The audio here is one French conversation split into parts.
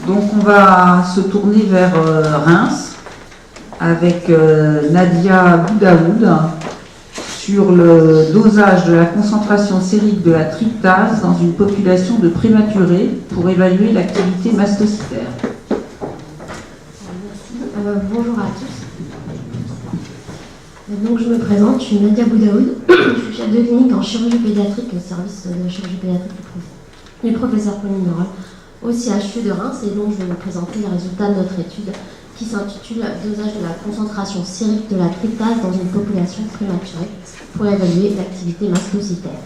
Donc on va se tourner vers Reims avec Nadia Boudaoud sur le dosage de la concentration sérique de la tryptase dans une population de prématurés pour évaluer l'activité mastocytaire. Bonjour à tous. Donc je me présente, je suis Nadia Boudaoud, je suis chef de clinique en chirurgie pédiatrique au service de chirurgie pédiatrique du professeur Pauline Leroy au CHU de Reims, et donc je vais vous présenter les résultats de notre étude qui s'intitule Dosage de la concentration sérique de la tryptase dans une population prématurée pour évaluer l'activité mastocytaire.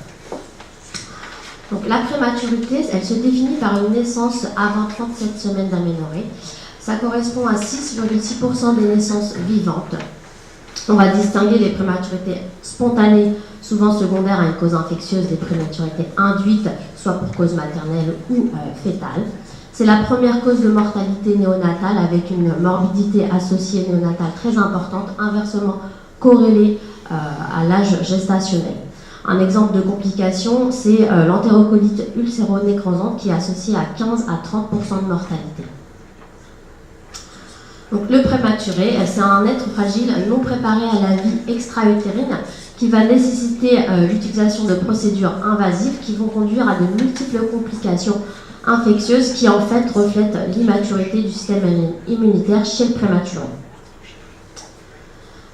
Donc la prématurité, elle se définit par une naissance avant 37 semaines d'aménorrhée. Ça correspond à 6,6% des naissances vivantes. On va distinguer les prématurités spontanées, souvent secondaires à une cause infectieuse, des prématurités induites, soit pour cause maternelle ou fétale. C'est la première cause de mortalité néonatale avec une morbidité associée néonatale très importante, inversement corrélée à l'âge gestationnel. Un exemple de complication, c'est l'entérocolite ulcéro-nécrosante qui est associée à 15 à 30% de mortalité. Donc, le prématuré, c'est un être fragile non préparé à la vie extra-utérine qui va nécessiter l'utilisation de procédures invasives qui vont conduire à de multiples complications infectieuses qui en fait reflètent l'immaturité du système immunitaire chez le prématuré.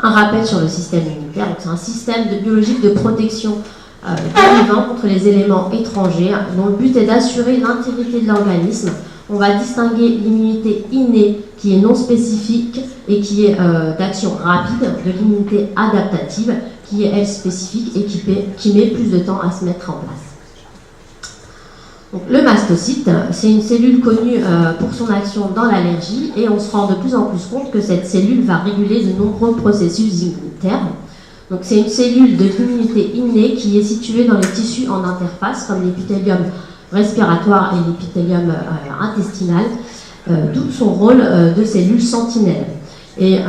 Un rappel sur le système immunitaire, c'est un système biologique de protection du vivant contre les éléments étrangers dont le but est d'assurer l'intégrité de l'organisme. On va distinguer l'immunité innée qui est non spécifique et qui est d'action rapide de l'immunité adaptative qui est elle spécifique et qui met plus de temps à se mettre en place. Donc, le mastocyte, c'est une cellule connue pour son action dans l'allergie et on se rend de plus en plus compte que cette cellule va réguler de nombreux processus immunitaires. Donc, c'est une cellule de l'immunité innée qui est située dans les tissus en interface comme l'épithélium respiratoire et l'épithélium intestinal, d'où son rôle de cellule sentinelle. Et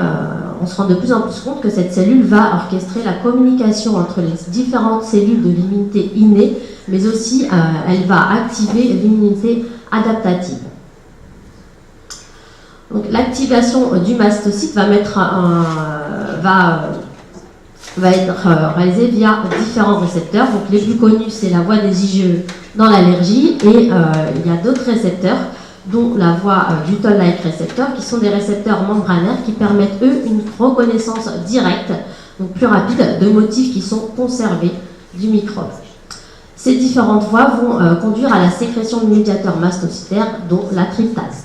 on se rend de plus en plus compte que cette cellule va orchestrer la communication entre les différentes cellules de l'immunité innée, mais aussi elle va activer l'immunité adaptative. Donc l'activation du mastocyte va être réalisée via différents récepteurs. Donc les plus connus, c'est la voie des IgE dans l'allergie et il y a d'autres récepteurs dont la voie du toll-like récepteur qui sont des récepteurs membranaires qui permettent eux une reconnaissance directe, donc plus rapide, de motifs qui sont conservés du microbe. Ces différentes voies vont conduire à la sécrétion de médiateurs mastocytaires dont la tryptase.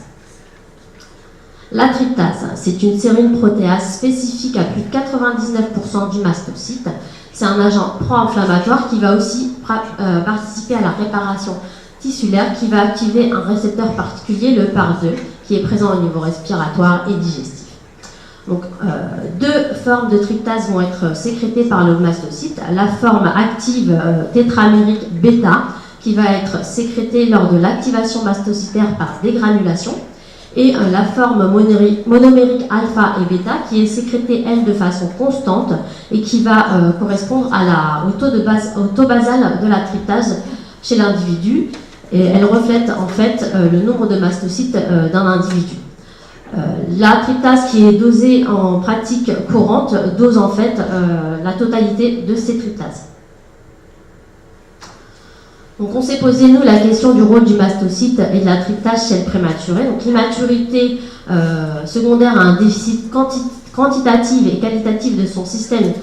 La tryptase, c'est une sérine protéase spécifique à plus de 99% du mastocyte. C'est un agent pro-inflammatoire qui va aussi participer à la réparation tissulaire qui va activer un récepteur particulier, le PAR2, qui est présent au niveau respiratoire et digestif. Donc, deux formes de tryptase vont être sécrétées par le mastocyte. La forme active tétramérique bêta, qui va être sécrétée lors de l'activation mastocytaire par dégranulation, et la forme monomérique alpha et bêta qui est sécrétée, elle, de façon constante et qui va correspondre au taux basal de la tryptase chez l'individu. Et elle reflète en fait le nombre de mastocytes d'un individu. La tryptase qui est dosée en pratique courante dose en fait la totalité de ces tryptases. Donc on s'est posé, nous, la question du rôle du mastocyte et de la tryptase chez le prématuré. Donc l'immaturité secondaire à un déficit quantitatif et qualitatif de son système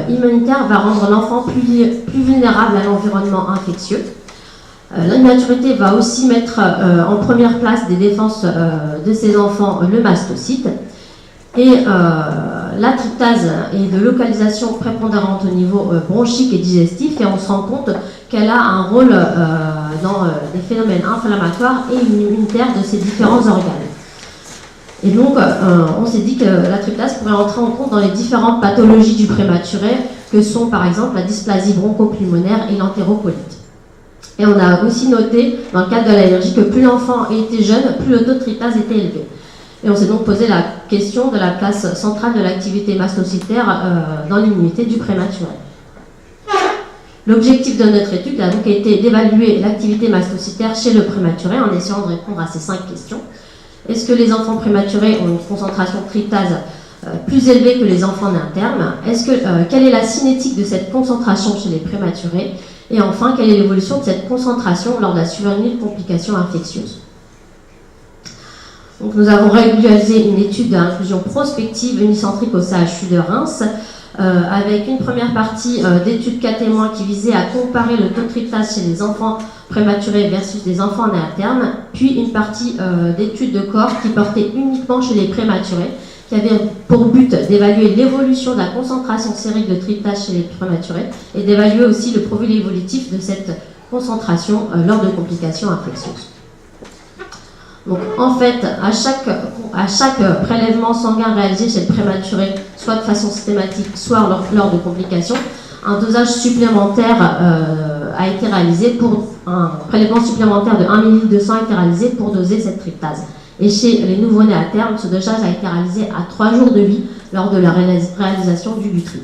immunitaire va rendre l'enfant plus vulnérable à l'environnement infectieux. L'immaturité va aussi mettre en première place des défenses de ces enfants le mastocyte. Et la tryptase est de localisation prépondérante au niveau bronchique et digestif et on se rend compte qu'elle a un rôle dans les phénomènes inflammatoires et immunitaires de ces différents organes. Et donc, on s'est dit que la tryptase pourrait entrer en compte dans les différentes pathologies du prématuré que sont par exemple la dysplasie bronchopulmonaire et l'entérocolite. Et on a aussi noté, dans le cadre de l'allergie, que plus l'enfant était jeune, plus le taux de tryptase était élevé. Et on s'est donc posé la question de la place centrale de l'activité mastocytaire dans l'immunité du prématuré. L'objectif de notre étude a donc été d'évaluer l'activité mastocytaire chez le prématuré en essayant de répondre à ces 5 questions. Est-ce que les enfants prématurés ont une concentration de tryptase plus élevée que les enfants nés à terme? Quelle est la cinétique de cette concentration chez les prématurés? Et enfin, quelle est l'évolution de cette concentration lors de la survenue de complications infectieuses? Donc, nous avons réalisé une étude d'inclusion prospective unicentrique au CHU de Reims, avec une première partie d'études cas témoins qui visait à comparer le taux de tryptase chez les enfants prématurés versus des enfants nés à terme, puis une partie d'études de cohorte qui portait uniquement chez les prématurés, qui avait pour but d'évaluer l'évolution de la concentration sérique de tryptase chez les prématurés et d'évaluer aussi le profil évolutif de cette concentration lors de complications infectieuses. Donc, en fait, à chaque prélèvement sanguin réalisé chez le prématuré, soit de façon systématique, soit lors de complications, un dosage supplémentaire a été réalisé pour un prélèvement supplémentaire de 1 ml de sang a été réalisé pour doser cette tryptase. Et chez les nouveau-nés à terme, ce dosage a été réalisé à 3 jours de vie lors de la réalisation du Lutri.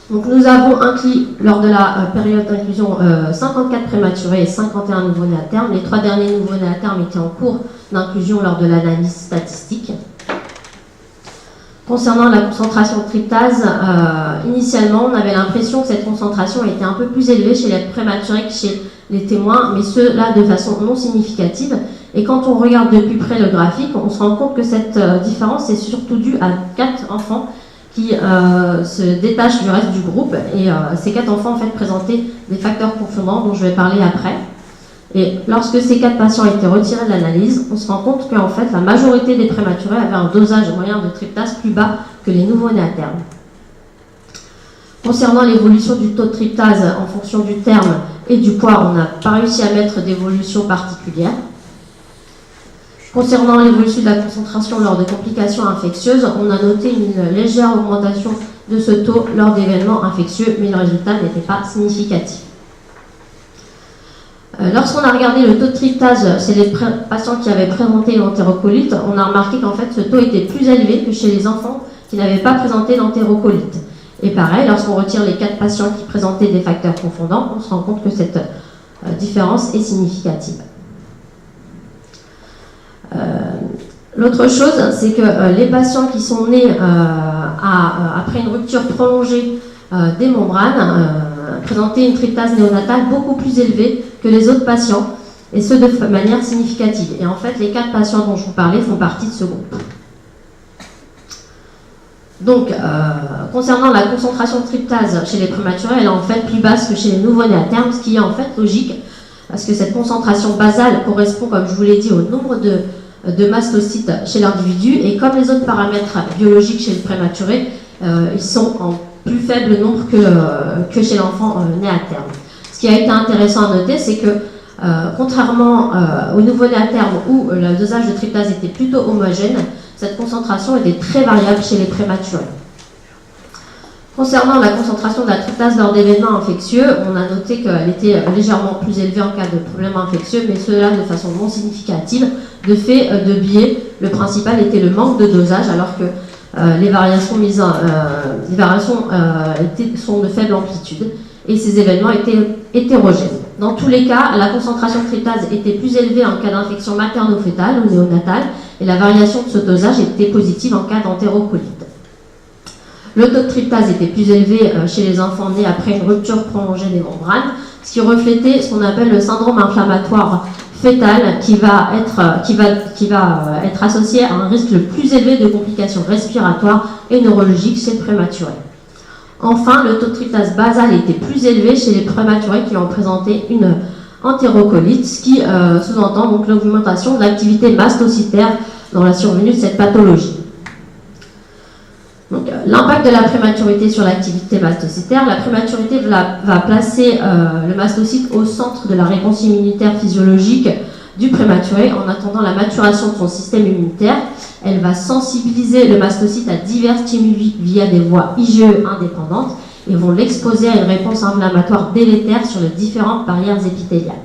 Donc nous avons inclus lors de la période d'inclusion 54 prématurés et 51 nouveau-nés à terme. Les 3 derniers nouveau-nés à terme étaient en cours d'inclusion lors de l'analyse statistique. Concernant la concentration de tryptase, initialement on avait l'impression que cette concentration était un peu plus élevée chez les prématurés que chez les témoins, mais cela de façon non significative. Et quand on regarde de plus près le graphique, on se rend compte que cette différence est surtout due à 4 enfants qui se détachent du reste du groupe. Et ces 4 enfants en fait présentaient des facteurs confondants dont je vais parler après. Et lorsque ces 4 patients étaient retirés de l'analyse, on se rend compte qu'en fait la majorité des prématurés avaient un dosage moyen de tryptase plus bas que les nouveau-nés à terme. Concernant l'évolution du taux de tryptase en fonction du terme et du poids, on n'a pas réussi à mettre d'évolution particulière. Concernant l'évolution de la concentration lors de complications infectieuses, on a noté une légère augmentation de ce taux lors d'événements infectieux, mais le résultat n'était pas significatif. Lorsqu'on a regardé le taux de tryptase chez les patients qui avaient présenté l'entérocolite, on a remarqué qu'en fait ce taux était plus élevé que chez les enfants qui n'avaient pas présenté l'entérocolite. Et pareil, lorsqu'on retire les 4 patients qui présentaient des facteurs confondants, on se rend compte que cette différence est significative. L'autre chose, c'est que les patients qui sont nés après une rupture prolongée des membranes présentaient une tryptase néonatale beaucoup plus élevée que les autres patients, et ce de manière significative. Et en fait, les 4 patients dont je vous parlais font partie de ce groupe. Donc, concernant la concentration de tryptase chez les prématurés, elle est en fait plus basse que chez les nouveau-nés à terme, ce qui est en fait logique, parce que cette concentration basale correspond, comme je vous l'ai dit, au nombre de mastocytes chez l'individu, et comme les autres paramètres biologiques chez le prématuré, ils sont en plus faible nombre que chez l'enfant né à terme. Ce qui a été intéressant à noter, c'est que contrairement au nouveau-né à terme où le dosage de tryptase était plutôt homogène, cette concentration était très variable chez les prématurés. Concernant la concentration de la tryptase lors d'événements infectieux, on a noté qu'elle était légèrement plus élevée en cas de problème infectieux, mais cela de façon non significative. De fait de biais, le principal était le manque de dosage, alors que les variations sont de faible amplitude, et ces événements étaient hétérogènes. Dans tous les cas, la concentration de tryptase était plus élevée en cas d'infection materno-fétale ou néonatale, et la variation de ce dosage était positive en cas d'entérocolite. Le taux de tryptase était plus élevé chez les enfants nés après une rupture prolongée des membranes, ce qui reflétait ce qu'on appelle le syndrome inflammatoire fœtal, qui va être associé à un risque le plus élevé de complications respiratoires et neurologiques chez le prématuré. Enfin, le taux de tryptase basal était plus élevé chez les prématurés qui ont présenté une entérocolite, ce qui sous-entend donc l'augmentation de l'activité mastocytaire dans la survenue de cette pathologie. L'impact de la prématurité sur l'activité mastocytaire. La prématurité va placer le mastocyte au centre de la réponse immunitaire physiologique du prématuré en attendant la maturation de son système immunitaire. Elle va sensibiliser le mastocyte à divers stimuli via des voies IgE indépendantes et vont l'exposer à une réponse inflammatoire délétère sur les différentes barrières épithéliales.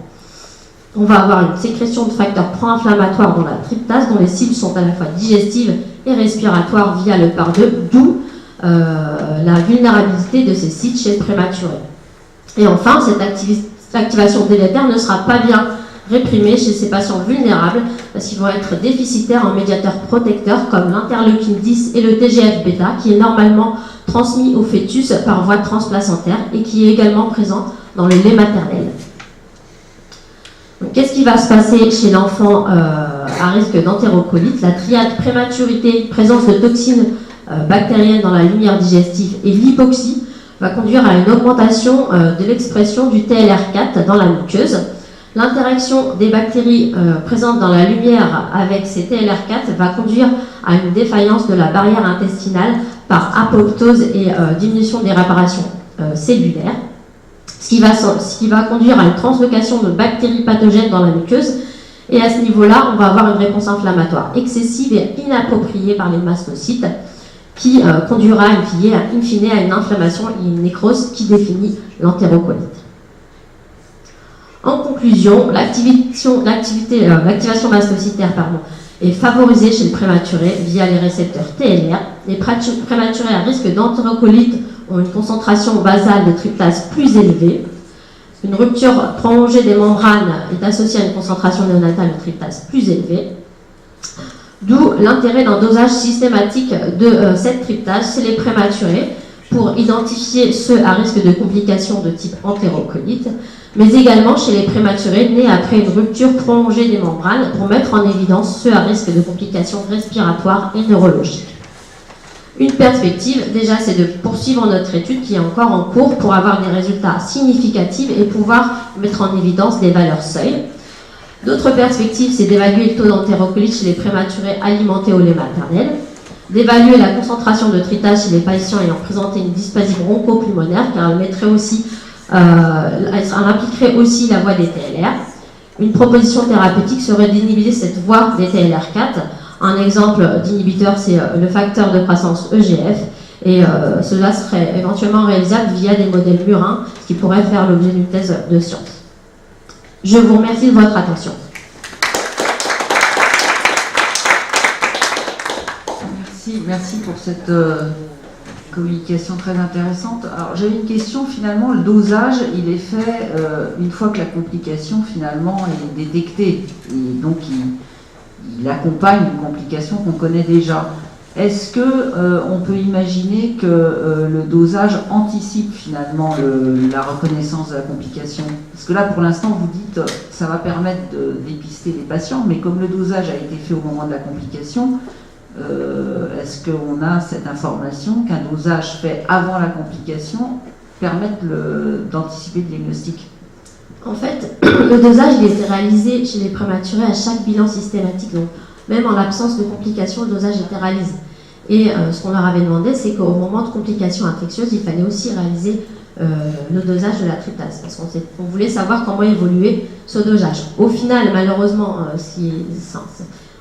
On va avoir une sécrétion de facteurs pro-inflammatoires dont la tryptase, dont les cibles sont à la fois digestives et respiratoires via le PAR2, d'où la vulnérabilité de ces sites chez le prématuré. Et enfin, cette activation délétère ne sera pas bien réprimée chez ces patients vulnérables parce qu'ils vont être déficitaires en médiateurs protecteurs comme l'interleukine 10 et le TGF-bêta qui est normalement transmis au fœtus par voie transplacentaire et qui est également présent dans le lait maternel. Qu'est-ce qui va se passer chez l'enfant à risque d'entérocolite? La triade prématurité, présence de toxines bactériennes dans la lumière digestive et l'hypoxie va conduire à une augmentation de l'expression du TLR4 dans la muqueuse. L'interaction des bactéries présentes dans la lumière avec ces TLR4 va conduire à une défaillance de la barrière intestinale par apoptose et diminution des réparations cellulaires, ce qui va conduire à une translocation de bactéries pathogènes dans la muqueuse. Et à ce niveau-là, on va avoir une réponse inflammatoire excessive et inappropriée par les mastocytes qui conduira in fine à une inflammation et une nécrose qui définit l'entérocolite. En conclusion, l'activation mastocytaire est favorisée chez le prématuré via les récepteurs TLR. Les prématurés à risque d'entérocolite ont une concentration basale de tryptase plus élevée. Une rupture prolongée des membranes est associée à une concentration néonatale de tryptase plus élevée. D'où l'intérêt d'un dosage systématique de cette tryptase chez les prématurés pour identifier ceux à risque de complications de type entérocolite, mais également chez les prématurés nés après une rupture prolongée des membranes pour mettre en évidence ceux à risque de complications respiratoires et neurologiques. Une perspective, déjà, c'est de poursuivre notre étude qui est encore en cours pour avoir des résultats significatifs et pouvoir mettre en évidence des valeurs seuil. D'autres perspectives, c'est d'évaluer le taux d'entérocolite chez les prématurés alimentés au lait maternel, d'évaluer la concentration de tryptase chez les patients ayant présenté une dysplasie bronchopulmonaire, car elle impliquerait aussi la voie des TLR. Une proposition thérapeutique serait d'inhiber cette voie des TLR4. Un exemple d'inhibiteur, c'est le facteur de croissance EGF, et cela serait éventuellement réalisable via des modèles murins, ce qui pourrait faire l'objet d'une thèse de science. Je vous remercie de votre attention. Merci pour cette communication très intéressante. Alors j'avais une question, finalement, le dosage, il est fait une fois que la complication finalement est détectée, et donc il accompagne une complication qu'on connaît déjà. Est-ce qu'on peut imaginer que le dosage anticipe finalement la reconnaissance de la complication? Parce que là, pour l'instant, vous dites ça va permettre de dépister les patients, mais comme le dosage a été fait au moment de la complication, est-ce qu'on a cette information qu'un dosage fait avant la complication permette d'anticiper le diagnostic? En fait, le dosage il était réalisé chez les prématurés à chaque bilan systématique. Donc, même en l'absence de complications, le dosage était réalisé. Et ce qu'on leur avait demandé, c'est qu'au moment de complications infectieuses, il fallait aussi réaliser le dosage de la tryptase. Parce qu'on voulait savoir comment évoluer ce dosage. Au final, malheureusement,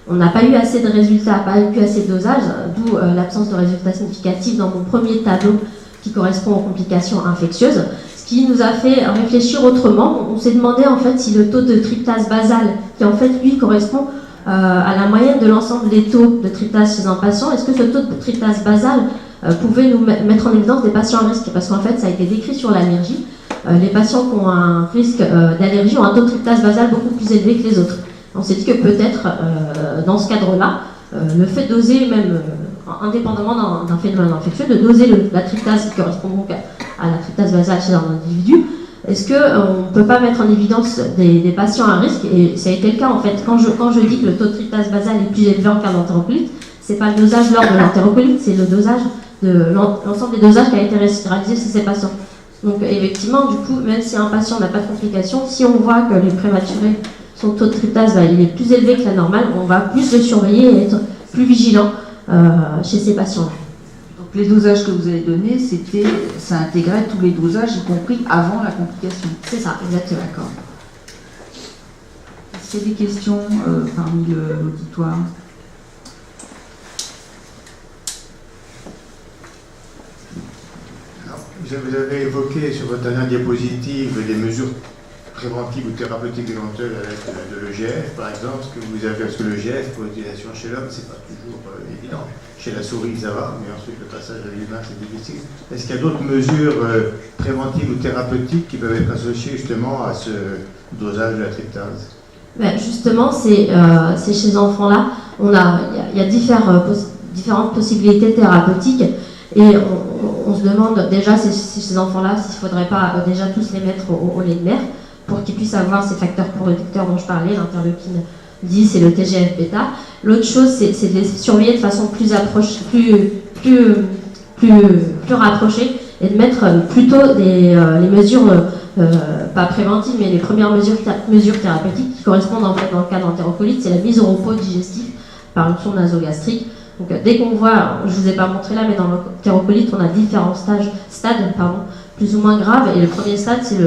on n'a pas eu assez de résultats, pas eu assez de dosage, d'où l'absence de résultats significatifs dans mon premier tableau qui correspond aux complications infectieuses. Ce qui nous a fait réfléchir autrement. On s'est demandé en fait si le taux de tryptase basale, qui en fait lui correspond à la moyenne de l'ensemble des taux de tryptase chez un patient, est-ce que ce taux de tryptase basale pouvait nous mettre en évidence des patients à risque? Parce qu'en fait, ça a été décrit sur l'allergie. Les patients qui ont un risque d'allergie ont un taux de tryptase basale beaucoup plus élevé que les autres. On s'est dit que peut-être, dans ce cadre-là, le fait de doser, même indépendamment d'un phénomène infectieux, de doser la tryptase qui correspond donc à la tryptase basale chez un individu, est-ce qu'on ne peut pas mettre en évidence des patients à risque? Et ça a été le cas en fait. Quand je dis que le taux de tryptase basale est plus élevé en cas d'entérocolite, ce n'est pas le dosage lors de l'entérocolite, c'est le dosage de l'ensemble des dosages qui a été réalisé chez ces patients. Donc effectivement, du coup, même si un patient n'a pas de complications, si on voit que les prématurés, son taux de tryptase il est plus élevé que la normale, on va plus le surveiller et être plus vigilant chez ces patients-là. Donc les dosages que vous avez donnés, ça intégrait tous les dosages, y compris avant la complication. C'est ça, exactement. D'accord. Est-ce qu'il y a des questions parmi l'auditoire? Vous avez évoqué sur votre dernière diapositive les mesures préventives ou thérapeutiques éventuelles avec de l'EGF, par exemple, ce que vous avez, parce que l'EGF pour l'utilisation chez l'homme, c'est pas toujours évident. Chez la souris, ça va, mais ensuite le passage à l'humain, c'est difficile. Est-ce qu'il y a d'autres mesures préventives ou thérapeutiques qui peuvent être associées justement à ce dosage de la tryptase? Ben, justement, c'est chez ces enfants-là, il y a différentes possibilités thérapeutiques et on se demande déjà ces enfants-là s'il ne faudrait pas déjà tous les mettre au lait de mère pour qu'ils puissent avoir ces facteurs protecteurs dont je parlais, l'interleukine 10 et le TGF-bêta. L'autre chose, c'est de les surveiller de façon plus rapprochée et de mettre plutôt les mesures, pas préventives, mais les premières mesures thérapeutiques qui correspondent en fait dans le cas d'entérocolite, c'est la mise au repos digestif par une sonde nasogastrique. Donc dès qu'on voit, je ne vous ai pas montré là, mais dans l'entérocolite, on a différents stades, plus ou moins graves, et le premier stade, c'est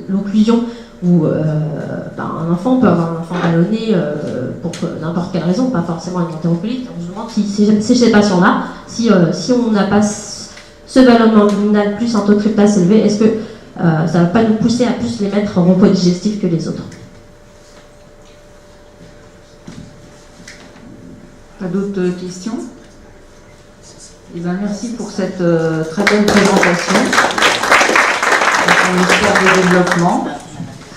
l'occlusion, où un enfant peut avoir un enfant ballonné pour n'importe quelle raison, pas forcément une entérocolite. On se demande si chez ces patients-là, si on n'a pas ce ballonnement abdominal plus un taux de tryptase élevé, est-ce que ça ne va pas nous pousser à plus les mettre en repos digestif que les autres? Pas d'autres questions? Eh bien, merci pour cette très belle présentation. On espère des développements.